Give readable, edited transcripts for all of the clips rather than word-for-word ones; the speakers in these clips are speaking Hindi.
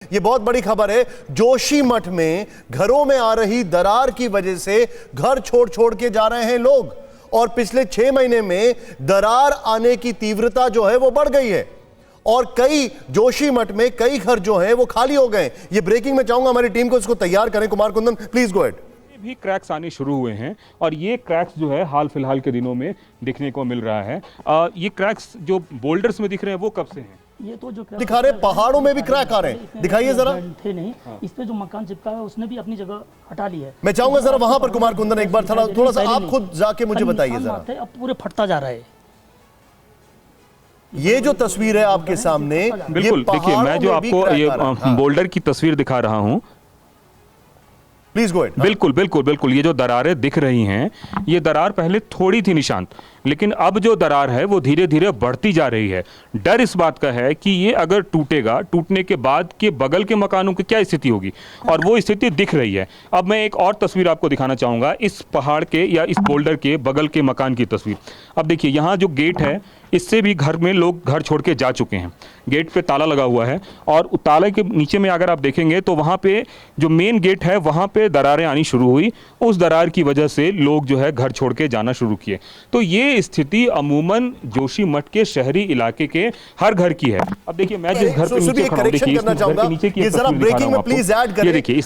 ये बहुत बड़ी खबर है। जोशीमठ में घरों में आ रही दरार की वजह से घर छोड़ छोड़ के जा रहे हैं लोग, और पिछले 6 महीने में दरार आने की तीव्रता जो है वो बढ़ गई है और कई जोशीमठ में कई घर जो हैं वो खाली हो गए। ये ब्रेकिंग में चाहूंगा हमारी टीम को इसको तैयार करें। Kumar Kundan, please go ahead. भी क्रैक्स आने शुरू हुए हैं और ये क्रैक्स जो है हाल फिलहाल के दिनों में दिखने को मिल रहा है। ये क्रैक्स जो बोल्डर्स में दिख रहे हैं वो कब से हैं? ये तो जो दिखा रहे, पहाड़ों में भी क्रैक आ रहे हैं, दिखाइए जरा। थे नहीं, इस पे जो मकान चिपका है उसने भी अपनी जगह हटा ली है। मैं चाहूंगा जरा वहां पर कुमार कुंदन एक बार थोड़ा सा आप खुद जाके मुझे बताइए जरा। अब पूरे फटता जा रहा है। ये जो तस्वीर है आपके सामने, बिल्कुल देखिए, मैं जो आपको ये बोल्डर की तस्वीर दिखा रहा हूँ, प्लीज गो अहेड। बिल्कुल बिल्कुल बिल्कुल, ये जो दरारें दिख रही हैं, ये दरार पहले थोड़ी थी निशांत, लेकिन अब जो दरार है वो धीरे धीरे बढ़ती जा रही है। डर इस बात का है कि ये अगर टूटेगा, टूटने के बाद के बगल के मकानों की क्या स्थिति होगी, और वो स्थिति दिख रही है। अब मैं एक और तस्वीर आपको दिखाना चाहूंगा, इस पहाड़ के या इस बोल्डर के बगल के मकान की तस्वीर। अब देखिए, यहाँ जो गेट है, इससे भी घर में लोग घर छोड़ के जा चुके हैं। गेट पे ताला लगा हुआ है और ताले के नीचे में अगर आप देखेंगे तो वहाँ पे जो मेन गेट है वहाँ पे दरारें आनी शुरू हुई। उस दरार की वजह से लोग जो है घर छोड़ के जाना शुरू किए। तो ये स्थिति अमूमन जोशीमठ के शहरी इलाके के हर घर की है। अब देखिए, मैं जिस घर पे नीचे खड़ा हूं, देखिए इस घर के नीचे की जरा ब्रेकिंग में प्लीज ऐड करें। ये देखिए,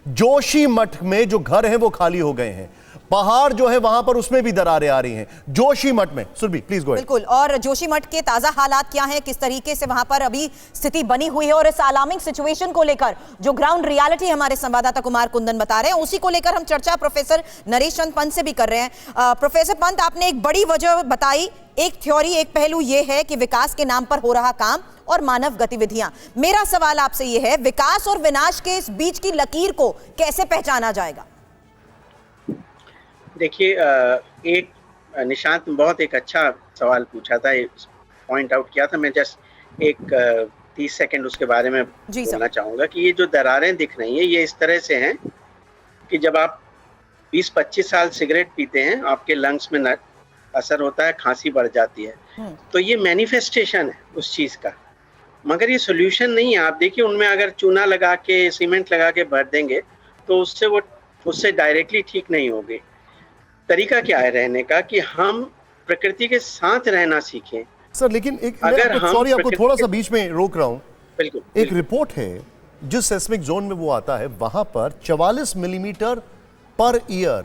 जोशीमठ में जो घर हैं वो खाली हो गए हैं। पहाड़ जो है वहां पर उसमें भी दरारें आ रही हैं। जोशीमठ में सुरभि प्लीज गो अहेड। बिल्कुल, और जोशीमठ के ताजा हालात क्या हैं, किस तरीके से वहां पर अभी स्थिति बनी हुई है, और इस अलार्मिंग सिचुएशन को लेकर जो ग्राउंड रियलिटी हमारे संवाददाता कुमार कुंदन बता रहे हैं, उसी को लेकर हम चर्चा प्रोफेसर नरेश चंद पंत से भी कर रहे हैं। प्रोफेसर पंत, आपने एक बड़ी वजह बताई, एक थ्योरी, एक पहलू यह है कि विकास के नाम पर हो रहा काम और मानव गतिविधियां। मेरा सवाल आपसे यह है, विकास और विनाश के इस बीच की लकीर को कैसे पहचाना जाएगा? देखिए, एक निशांत बहुत एक अच्छा सवाल पूछा था, पॉइंट आउट किया था। मैं जस्ट एक 30 सेकंड उसके बारे में बोलना चाहूँगा कि ये जो दरारें दिख रही हैं, ये इस तरह से हैं कि जब आप 20-25 साल सिगरेट पीते हैं, आपके लंग्स में असर होता है, खांसी बढ़ जाती है। तो ये मैनिफेस्टेशन है उस चीज़ का, मगर ये सोल्यूशन नहीं है। आप देखिए, उनमें अगर चूना लगा के, सीमेंट लगा के भर देंगे तो उससे डायरेक्टली ठीक नहीं होगी। तरीका क्या है रहने का, कि हम प्रकृति के साथ रहना सीखें। सर लेकिन सॉरी आपको थोड़ा सा बीच में रोक रहा हूं। बिल्कुल, एक रिपोर्ट है, जिस सेस्मिक जोन में वो आता है वहां पर 44 मिलीमीटर पर ईयर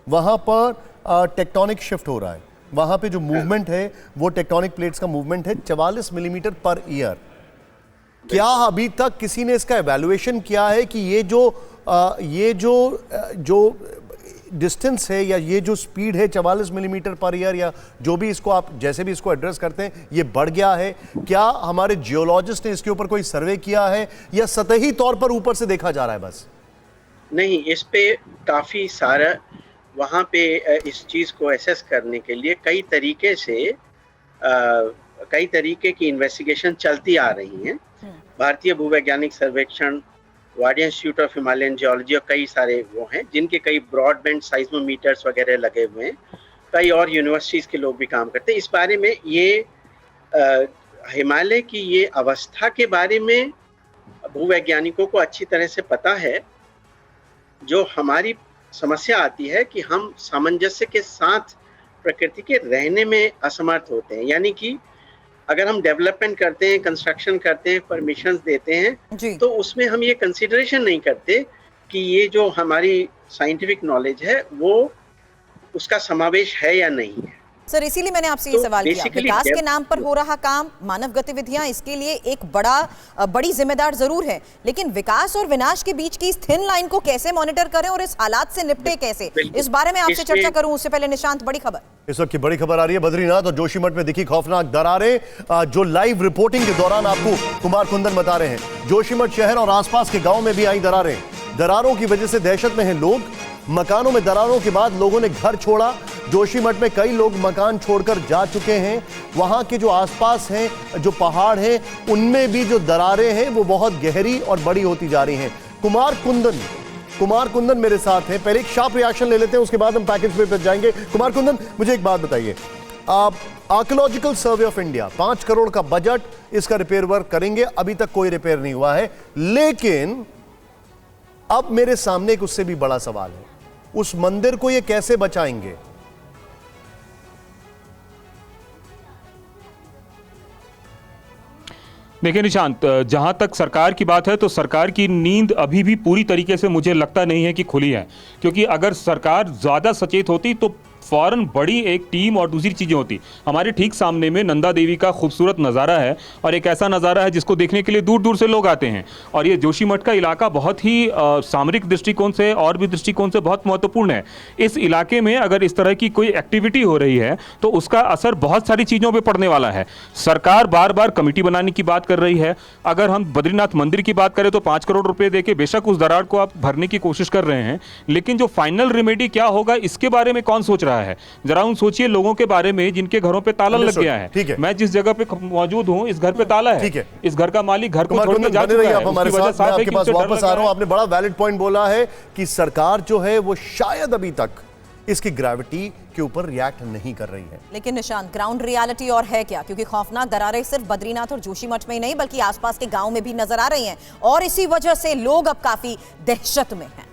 वहां पर टेक्टोनिक शिफ्ट हो रहा है। वहां पे जो मूवमेंट है वो टेक्टोनिक प्लेट्स का मूवमेंट है 44 मिलीमीटर पर ईयर। क्या अभी तक किसी ने इसका एवैल्यूएशन किया है कि ये जो डिस्टेंस है या ये जो स्पीड है 44 मिलीमीटर पर ईयर, या जो भी इसको आप जैसे भी इसको एड्रेस करते हैं, ये बढ़ गया है? क्या हमारे जियोलॉजिस्ट ने इसके ऊपर कोई सर्वे किया है या सतही तौर पर ऊपर से देखा जा रहा है बस? नहीं, इस पे काफ़ी सारा वहाँ पे इस चीज़ को एसेस करने के लिए कई तरीके की इन्वेस्टिगेशन चलती आ रही हैं। भारतीय भूवैज्ञानिक सर्वेक्षण, Wadia institute of Himalayan geology और कई सारे वो हैं जिनके कई ब्रॉडबैंड साइज्मोमीटर्स वगैरह लगे हुए हैं। कई और यूनिवर्सिटीज़ के लोग भी काम करते हैं इस बारे में। ये हिमालय की ये अवस्था के बारे में भूवैज्ञानिकों को अच्छी तरह से पता है। जो हमारी समस्या आती है कि हम सामंजस्य के साथ प्रकृति के रहने में असमर्थ होते हैं। यानी कि अगर हम डेवलपमेंट करते हैं, कंस्ट्रक्शन करते हैं, परमिशंस देते हैं, तो उसमें हम ये कंसीडरेशन नहीं करते कि ये जो हमारी साइंटिफिक नॉलेज है वो उसका समावेश है या नहीं है। सर, इसीलिए मैंने आपसे ये सवाल किया, विकास के नाम पर हो रहा काम, मानव गतिविधियां, इसके लिए एक बड़ी जिम्मेदार जरूर है, लेकिन विकास और विनाश के बीच की इस थिन लाइन को कैसे मॉनिटर करें और इस हालात से निपटे कैसे, इस बारे में आपसे चर्चा करूं उससे पहले निशांत, बड़ी खबर इस वक्त की बड़ी खबर आ रही है बद्रीनाथ और जोशीमठ में दिखी खौफनाक दरारें, जो लाइव रिपोर्टिंग के दौरान आपको कुमार कुंदन बता रहे हैं। जोशीमठ शहर और आसपास के गांव में भी आई दरारें। दरारों की वजह से दहशत में हैं लोग। मकानों में दरारों के बाद लोगों ने घर छोड़ा। जोशीमठ में कई लोग मकान छोड़कर जा चुके हैं। वहां के जो आसपास हैं, जो पहाड़ हैं, उनमें भी जो दरारें हैं वो बहुत गहरी और बड़ी होती जा रही हैं। कुमार कुंदन मेरे साथ हैं। पहले एक शार्प रिएक्शन ले लेते हैं, उसके बाद हम पैकेज पे जाएंगे। कुमार कुंदन, मुझे एक बात बताइए, archaeological survey of India 5 crore का बजट, इसका रिपेयर वर्क करेंगे, अभी तक कोई रिपेयर नहीं हुआ है। लेकिन अब मेरे सामने एक उससे भी बड़ा सवाल है, उस मंदिर को ये कैसे बचाएंगे? देखिए निशांत, जहां तक सरकार की बात है तो सरकार की नींद अभी भी पूरी तरीके से मुझे लगता नहीं है कि खुली है, क्योंकि अगर सरकार ज़्यादा सचेत होती तो फौरन बड़ी एक टीम और दूसरी चीज़ें होती। हमारे ठीक सामने में नंदा देवी का खूबसूरत नज़ारा है और एक ऐसा नज़ारा है जिसको देखने के लिए दूर दूर से लोग आते हैं। और ये जोशीमठ का इलाका बहुत ही सामरिक दृष्टिकोण से और भी दृष्टिकोण से बहुत महत्वपूर्ण है। इस इलाके में अगर इस तरह की कोई एक्टिविटी हो रही है तो उसका असर बहुत सारी चीज़ों पर पड़ने वाला है। सरकार बार बार कमेटी बनाने की बात कर रही है। अगर हम बद्रीनाथ मंदिर की बात करें तो 5 करोड़ रुपए देके बेशक उस दरार को आप भरने की कोशिश कर रहे हैं, लेकिन जो फाइनल रेमेडी क्या होगा इसके बारे में कौन सोच रहा है? जरा उन सोचिए लोगों के बारे में जिनके घरों पे ताला लग गया है। मैं जिस जगह पे मौजूद हूं इस घर पे ताला है, इस घर का मालिक घर को छोड़कर जा चुका है। आप हमारे साथ, मैं आपके पास वापस आ रहा हूं। आपने बड़ा वैलिड पॉइंट बोला है कि सरकार जो है वो शायद अभी तक इसकी ग्रेविटी के ऊपर रिएक्ट नहीं कर रही है। लेकिन निशांत, ग्राउंड रियलिटी और है क्या? क्योंकि खौफनाक दरारें सिर्फ बद्रीनाथ और जोशीमठ में ही नहीं बल्कि आसपास के गांव में भी नजर आ रही हैं और इसी वजह से लोग अब काफी दहशत में हैं।